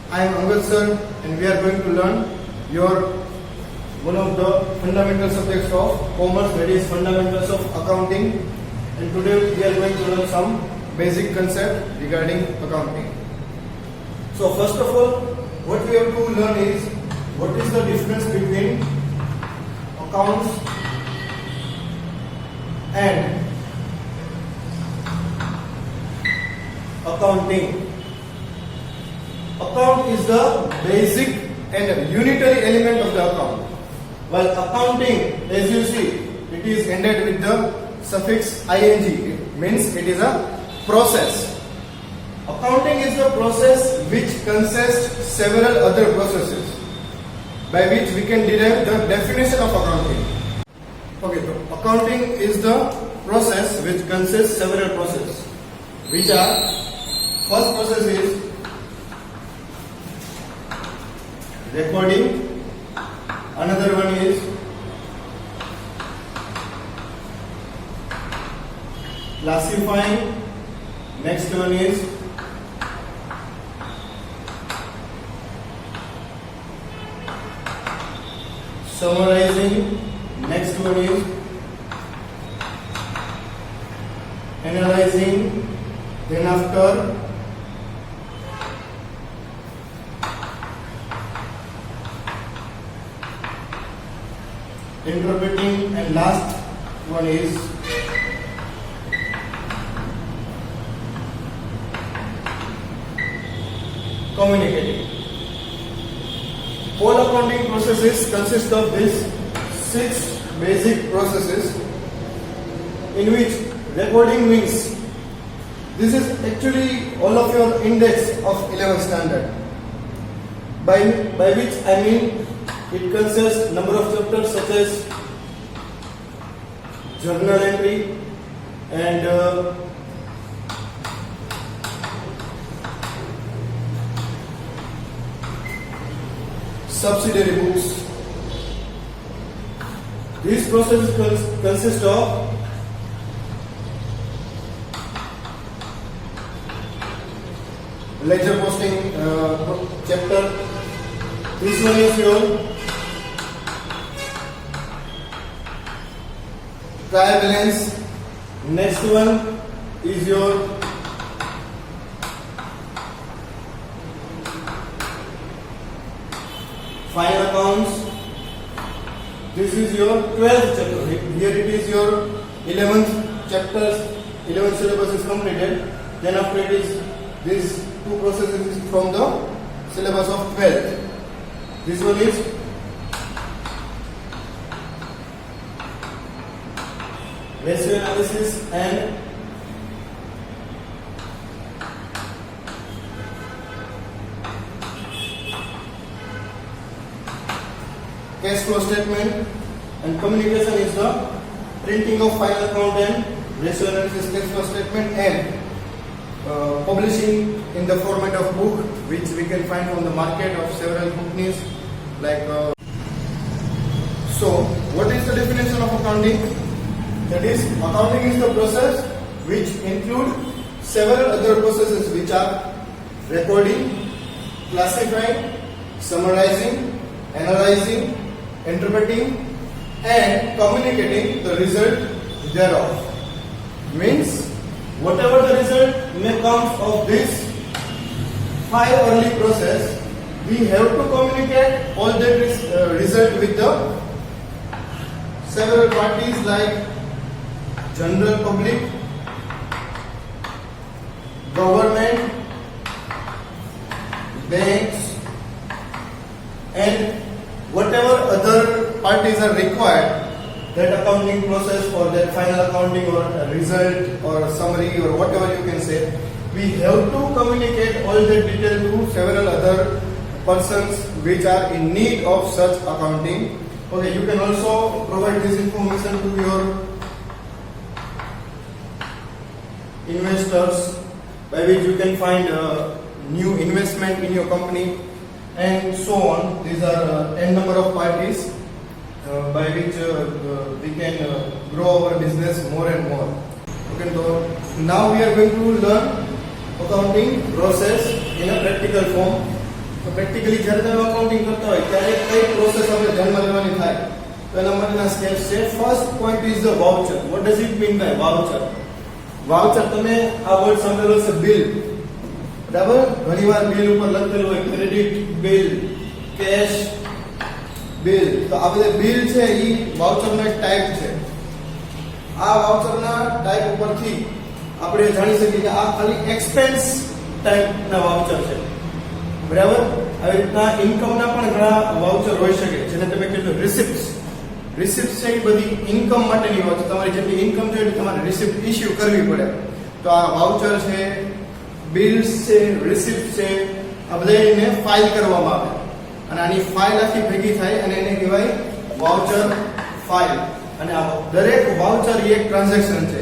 I am Angad sir, and we are going to learn your one of the fundamental subjects of commerce, that is fundamentals of accounting. And today we are going to learn some basic concept regarding accounting. So first of all, what we have to learn is what is the difference between accounts and accounting. Account is the basic and unitary element of the account, while accounting, as you see, it is ended with the suffix ing. It means it is a process. Accounting is the process which consists several other processes by which we can derive the definition of accounting. Okay, so accounting is the process which consists several processes, which are, first process is recording, another one is classifying, next one is summarizing, next one is analyzing, then after interpreting, and last one is communicating. All accounting processes consist of these 6 basic processes, in which recording means this is actually all of your index of 11th standard, by which I mean it consists number of chapters such as journal entry and subsidiary books. These processes consist of ledger posting chapter. This one is your trial balance. Next one is your final accounts. This is your 12th chapter. Here it is your 11th chapters, 11th syllabus is completed. Then after it is these 2 processes from the syllabus of 12th. This one is ratio analysis and cash flow statement, and communication is the printing of final account and ratio analysis, cash flow statement, and publishing in the format of book, which we can find from the market of several companies like so what is the definition of accounting? That is, accounting is the process which include several other processes, which are recording, classifying, summarizing, analyzing, interpreting, and communicating the result thereof. Means whatever the result may come of this 5 early process, we have to communicate all that result with the several parties like general public, government, banks, and whatever other parties are required, that accounting process or that final accounting or result or summary or whatever you can say, we have to communicate all the detail to several other persons which are in need of such accounting. Okay, you can also provide this information to your investors, by which you can find new investment in your company, and so on. These are n number of parties by which we can grow our business more and more. Okay, so now we are going to learn accounting process in a practical form. તો practically જ્યારે તમે accounting કરતા હોય ત્યારે કઈ process આપણે ધ્યાનમાં લેવાની થાય તો એના માટેના સ્ટેપ્સ છે. First point is the voucher. What does it mean by voucher? Voucher તમે આ વર્ડ સાંભળેલો છે બિલ, બરાબર? ઘણીવાર બિલ ઉપર લખેલું હોય ક્રેડિટ બિલ, કેશ બિલ. તો આ બધા બિલ છે એ વાઉચરનો એક ટાઈપ છે. આ વાઉચરના ટાઈપ ઉપરથી આપણે જાણી શકીએ કે આ ખાલી એક્સપેન્સ ટાઈપના વાઉચર છે, બરાબર? આવી રીતના ઇન્કમના પણ ઘણા વાઉચર હોઈ શકે, જેને તમે કીધું રિસિપ્ટ્સ. રિસિપ્ટ છે એ બધી ઇન્કમ માટેની હોય છે. તમારી જેટલી ઇન્કમ છે એટલી તમારે રિસિપ્ટ ઇશ્યુ કરવી પડે. તો આ વાઉચર છે, બિલ્સ છે, રિસિપ્ટ છે, આ બધાને ફાઇલ કરવામાં આવે અને આની ફાઇલ આખી ભેગી થાય અને એને કહેવાય વાઉચર ફાઇલ. અને આ દરેક વાઉચર એક ટ્રાન્ઝેક્શન છે.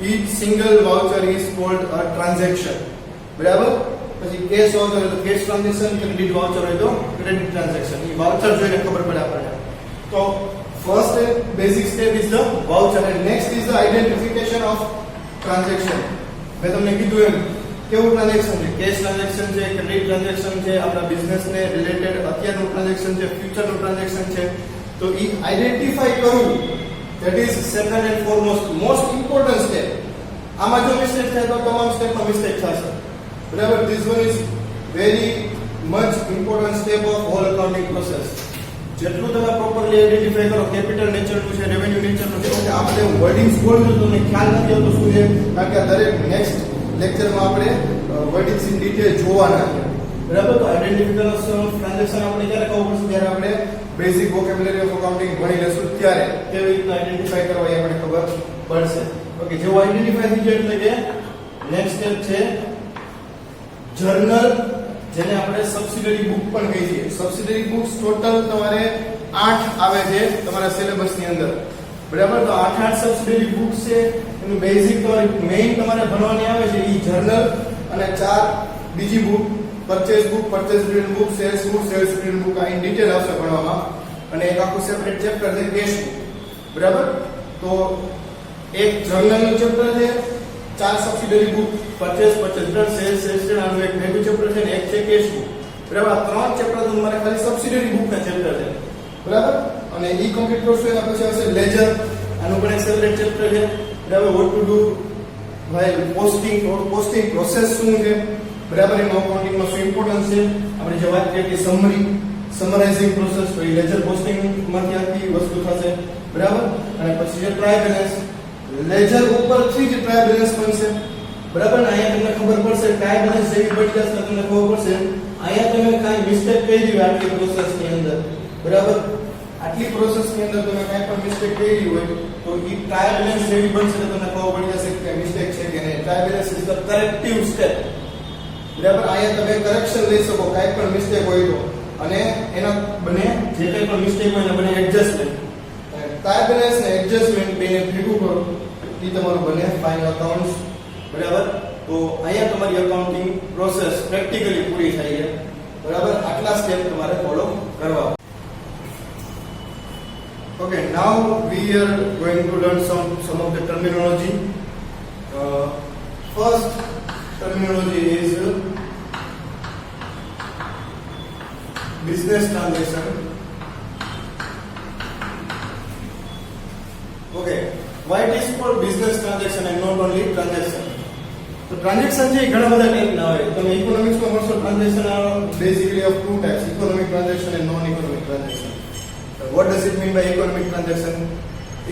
Each single voucher is called a transaction, બરાબર? પછી કેશ વાઉચર હોય તો કેશ ટ્રાન્ઝેક્શન, ક્રેડિટ વાઉચર હોય તો ક્રેડિટ ટ્રાન્ઝેક્શન. એ વાઉચર જોઈને ખબર પડે આપણને. તો first basic step is the voucher and next is the identification of transaction. મેં તમને કીધું એમ કેવું ટ્રાન્ઝેક્શન છે, કેશ ટ્રાન્ઝેક્શન છે, ક્રેડિટ ટ્રાન્ઝેક્શન છે, આપણા બિઝનેસને રિલેટેડ અત્યારનું ટ્રાન્ઝેક્શન છે, ફ્યુચરનું ટ્રાન્ઝેક્શન છે. તો એ આઈડેન્ટિફાઈ કરવું, that is second and foremost most important step. આમાં જો મિસ્ટેક થાય તો તમામ સ્ટેપમાં મિસ્ટેક થશે, બરાબર? This one is very much important step of whole accounting process. જેટલું તમે પ્રોપરલી આઈડેન્ટિફાઈ કરો, કેપિટલ નેચરનું છે, રેવન્યુ નેચરનું છે, ઓકે, આ બધા વર્ડિંગ્સ બોલું છું તમને ખ્યાલ નથી આવતો શું છે, કારણ કે આ દરેક નેક્સ્ટ લેક્ચરમાં આપણે વર્ડિંગ્સ ઇન ડિટેલ જોવાના છે, બરાબર? તો આઈડેન્ટિફિકેશન ઓફ ટ્રાન્ઝેક્શન આપણે ક્યારે ખબર પડશે? જ્યારે આપણે બેઝિક વોકેબ્યુલરી ઓફ અકાઉન્ટિંગ ભણી લેશું ત્યારે કેવી રીતના આઈડેન્ટિફાઈ કરવા એ આપણે ખબર પડશે. ઓકે, જેવું આઈડેન્ટિફાઈ થઈ જાય એટલે કે નેક્સ્ટ સ્ટેપ છે જર્નલ, જેને આપણે સબસિડરી બુક પણ કહીએ છીએ. સબસિડરી બુક્સ ટોટલ તમારે 8 આવે છે તમારા સિલેબસની અંદર, બરાબર? તો 8 સબસિડરી બુક્સ છે. એનું બેઝિક તમારી મેઇન તમારે ભણવાની આવે છે એ જર્નલ અને 4 બીજી book, purchase book, purchase return book, sales book, sales return book. આ ઇન ડિટેલ આવશે ભણવામાં અને એક આખું સેપરેટ ચેપ્ટર છે કેશ બુક, બરાબર? તો એક જર્નલનું ચેપ્ટર છે, 4 subsidiary book, purchase, purchase return, sales, sales return, આનું એક ભેગું ચેપ્ટર છે ને એક છે કેશ બુક, બરાબર? આ 3 ચેપ્ટર તમારે ખાલી સબસિડરી બુકના ચેપ્ટર છે, બરાબર? અને ઈ કમ્પ્લીટ કરશો એના પછી આવશે લેજર, આનું પણ એક સેપરેટ ચેપ્ટર છે, બરાબર? Vote to do while posting, posting process શું છે, બરાબર? એમાં અકાઉન્ટિંગમાં શું ઇમ્પોર્ટન્સ છે, આપણે જે વાત કરી સમરી, સમરાઇઝિંગ પ્રોસેસ, તો એ લેજર પોસ્ટિંગ માંથી આખી વસ્તુ થશે, બરાબર? અને પછી જે ટ્રાય બેલેન્સ, લેજર ઉપરથી જ ટ્રાય બેલેન્સ બનશે, બરાબર? ને અહીંયા તમને ખબર પડશે ટ્રાય બેલેન્સ જેવી બની જશે, તમને ખબર પડશે અહીંયા તમે કાંઈ મિસ્ટેક કરી હોય આટલી પ્રોસેસની અંદર, બરાબર? આટલી પ્રોસેસની અંદર તમે કાંઈ પણ મિસ્ટેક કરી હોય તો એ ટ્રાય બેલેન્સ જેવી બનશે તો તમને ખબર પડી જશે કે મિસ્ટેક છે કે નહીં. Try balance is the corrective step, બરાબર? અહીંયા તમે કરેક્શન લઈ શકો કાંઈ પણ મિસ્ટેક હોય તો, અને એના બને જે કંઈ પણ મિસ્ટેક હોય એના બને એડજસ્ટમેન્ટ. ટ્રાય બેલેન્સ ને એડજસ્ટમેન્ટ બેને ભેગું કરો એ તમારું બને ફાઇનલ અકાઉન્ટ્સ, બરાબર? તો અહીંયા તમારી અકાઉન્ટિંગ પ્રોસેસ પ્રેક્ટિકલી પૂરી થઈ છે, બરાબર? આટલા સ્ટેપ તમારે ફોલો કરવા. Okay, now we are going to learn some of the terminology. First terminology is business transaction. Okay, why it is called business transaction and not only transaction? તો transaction છે ઘણા બધા ટાઈપના હોય. તમે ઇકોનોમિક્સમાં મળશો transaction are basically of two types, economic transaction and non economic transaction. What does it mean by economic transaction?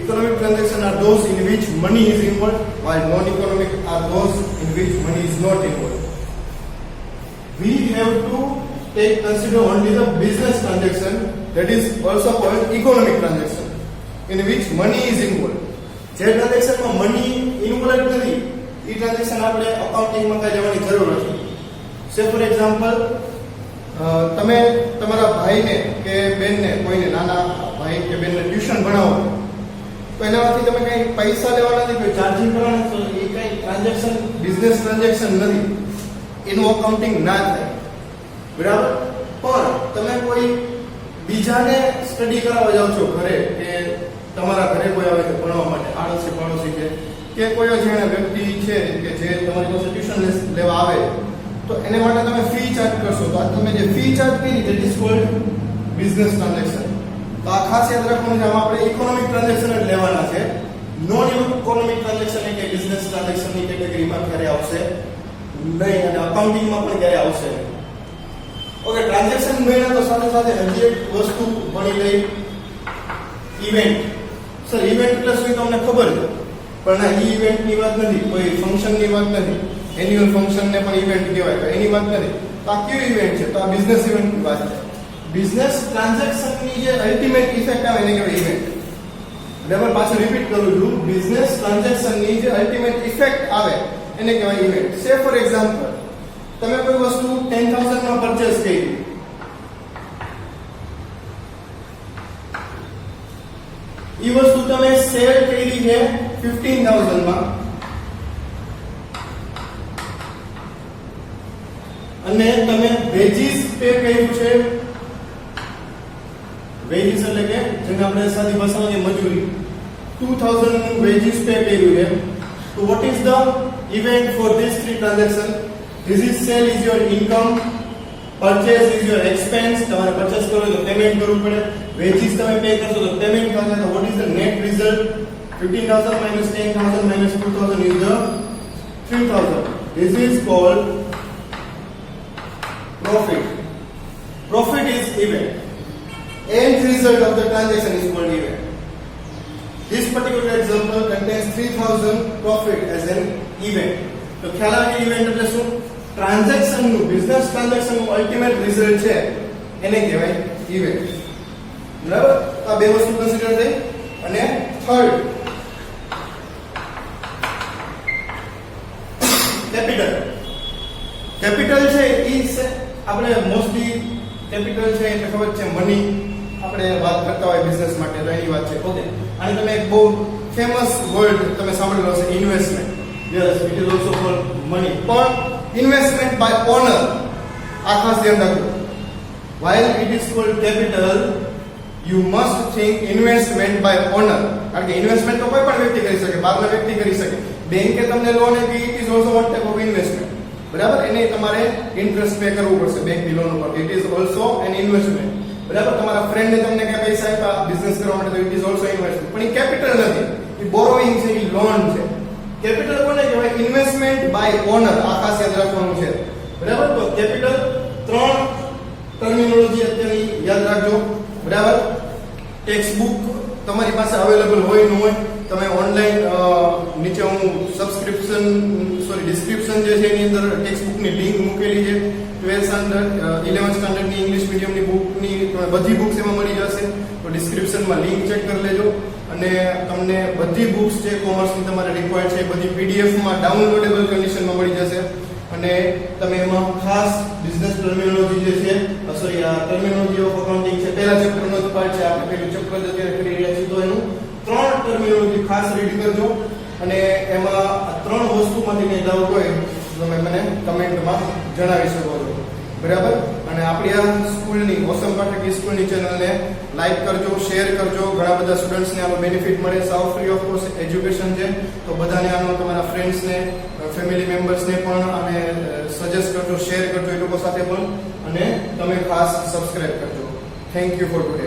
Economic transactions are those in which money is involved, while non-economic are those in which money is not involved. We have to consider only the business transaction, that is also called economic transaction, in which money is involved. જે ટ્રાન્ઝેક્શનમાં money involve નથી એ transaction આપણે અકાઉન્ટિંગમાં કઈ જવાની જરૂર નથી. સે for example, તમે તમારા ભાઈને કે બેનને, કોઈને નાના ભાઈ કે બેનને ટ્યુશન ભણાવો તો એનામાંથી તમે કઈ પૈસા લેવાના નથી, કોઈ ચાર્જિંગ કરવાના, તો એ કઈ ટ્રાન્ઝેક્શન, બિઝનેસ ટ્રાન્ઝેક્શન નથી, એનું અકાઉન્ટિંગ ના થાય, બરાબર? પણ તમે કોઈ બીજાને સ્ટડી કરાવવા જાઓ છો ઘરે, કે તમારા ઘરે કોઈ આવે છે ભણવા માટે, આડોશી પડોશી છે કે કોઈ અજાણ્યા વ્યક્તિ છે કે જે તમારી પાસે ટ્યુશન લેવા આવે, તો એને માટે તમે ફી ચાર્જ કરશો તો આ તમે જે ફી ચાર્જ કરી that is called business transaction. તો આ ખાસ યાદ રાખવાનું છે. આમાં આપણે ઇકોનોમિક ટ્રાન્ઝેક્શન જ લેવાના છે. નોન ઇકોનોમિક ટ્રાન્ઝેક્શન કે બિઝનેસ ટ્રાન્ઝેક્શનની કેટેગરીમાં ક્યારે આવશે નહીં અને અકાઉન્ટિંગમાં પણ ક્યારે આવશે નહીં. ઓકે, ટ્રાન્ઝેક્શન મેળા તો સાથે સાથે હજી એક વસ્તુ ભણી લઈ, ઇવેન્ટ. સર ઇવેન્ટ એટલે શું તમને ખબર છે, પણ ના ઈ ઇવેન્ટની વાત નથી, કોઈ ફંક્શનની વાત નથી. એન્યુઅલ ફંક્શનને પણ ઇવેન્ટ કહેવાય તો એની વાત નથી. તો આ કયું ઇવેન્ટ છે? તો આ બિઝનેસ ઇવેન્ટની વાત છે. બિઝનેસ ટ્રાન્ઝેક્શનની જે અલ્ટિમેટ ઇફેક્ટ આવે એને કહેવાય ઇવેન્ટ. બરાબર, પાછું રિપીટ કરું છું, બિઝનેસ ટ્રાન્ઝેક્શનની જે અલ્ટિમેટ ઇફેક્ટ આવે એને કહેવાય ઇવેન્ટ. સે ફોર એક્ઝામ્પલ, તમે કોઈ વસ્તુ 10,000 માં પરચેસ કરી, એ વસ્તુ તમે સેલ કરી છે 15,000 માં અને તમે વેજીસ પે કર્યું છે. વેજીસ એટલે કે જેને આપણે સાદી ભાષામાં મજૂરી, 2,000 નું વેજીસ પે કર્યું છે. તો what is the event for these three transaction? This is sale is your income, purchase is your expense. તમારે પરચેસ કરો તો પેમેન્ટ કરવું પડે, વેજીસ તમે પે કરશો તો પેમેન્ટ થશે. તો what is the net result? 15,000 minus 10,000 minus 2,000 is the 3,000. This is called profit. Profit is event. End result of the transaction is called event. This particular example contains 3,000 profit as an event. તો ખ્યાલ આવે કે event એટલે શું? Transaction નું, business transaction નું ultimate result છે એને કહેવાય ઇવેન્ટ. બરાબર, આ બે વસ્તુ કન્સિડર થઈ. અને થર્ડ, કેપિટલ. કેપિટલ છે ઈ આપણે મોસ્ટલી કેપિટલ છે એટલે ખબર છે મની, આપણે વાત કરતા હોય બિઝનેસ માટે તો એની વાત છે. ઓકે, અને તમે એક બહુ ફેમસ વર્ડ તમે સાંભળેલો હશે, investment. Yes, it is also cold money. પણ ઇન્વેસ્ટમેન્ટ બાય ઓનર, આ ખાસ ધ્યાન રાખજો. while it is called capital, you must think investment by owner. કારણ કે ઇન્વેસ્ટમેન્ટ તો કોઈ પણ વ્યક્તિ કરી શકે, બહારના વ્યક્તિ કરી શકે. બેંકે તમને લોન આપી, it is also one type of investment. બરાબર, એને તમારે ઇન્ટરેસ્ટ પે કરવું પડશે બેંકની લોન ઉપર. It is also an investment. બરાબર, તમારા ફ્રેન્ડને તમને કઈ પૈસા આપ્યા બિઝનેસ કરવા માટે તો ઇટ ઇઝ ઓલસો ઇન્વેસ્ટમેન્ટ. પણ એ કેપિટલ નથી, એ બોરોઇંગ છે, એ લોન છે. કેપિટલ કોને કહેવાય? Investment by owner. આ ખાસ યાદ રાખવાનું છે. બરાબર, તો કેપિટલ ત્રણ ટર્મિનોલોજી અત્યારની યાદ રાખજો. બરાબર, ટેક્સ્ટ બુક તમારી પાસે અવેલેબલ હોય ન હોય, તમે ઓનલાઈન નીચે હું ડિસ્ક્રિપ્શન જે છે એની અંદર ટેક્સ્ટ બુકની લિંક મૂકેલી છે. 12th સ્ટાન્ડર્ડ 11th સ્ટાન્ડર્ડની ઇંગ્લિશ મીડિયમની બુકની બધી બુક્સ એમાં મળી જશે. તો ડિસ્ક્રિપ્શનમાં લિંક ચેક કરી લેજો અને તમને બધી બુક્સ જે કોમર્સની તમારે રિક્વાયર્ડ છે એ બધી પીડીએફમાં ડાઉનલોડેબલ કન્ડિશનમાં મળી જશે. અને તમે એમાં ખાસ બિઝનેસ ટર્મિનોલોજી જે છે, સોરી આ ટર્મિનોલોજી ઓફ અકાઉન્ટિંગ છે, પહેલા ચેપ્ટરનો જ પાર્ટ છે. આપણે પહેલું ચેપ્ટર જ અત્યારે કરી રહ્યા છીએ, તો એનું 3 ટર્મિનોલોજી ખાસ રીડ કરજો. અને એમાં આ 3 વસ્તુમાંથી કંઈ ડાઉટ હોય તો તમે મને કમેન્ટમાં જણાવી શકો છો. બરાબર, અને આપણી આ સ્કૂલની ઓસમ પાઠક સ્કૂલની ચેનલને લાઈક કરજો, શેર કરજો. ઘણા બધા સ્ટુડન્ટ્સને આનો બેનિફિટ મળે. સાવ ફ્રી ઓફ કોસ્ટ એજ્યુકેશન છે, તો બધાને આનો તમારા ફ્રેન્ડ્સને, ફેમિલી મેમ્બર્સને પણ અને સજેસ્ટ કરજો, શેર કરજો એ લોકો સાથે પણ. અને તમે ખાસ સબસ્ક્રાઇબ કરજો. Thank you for today.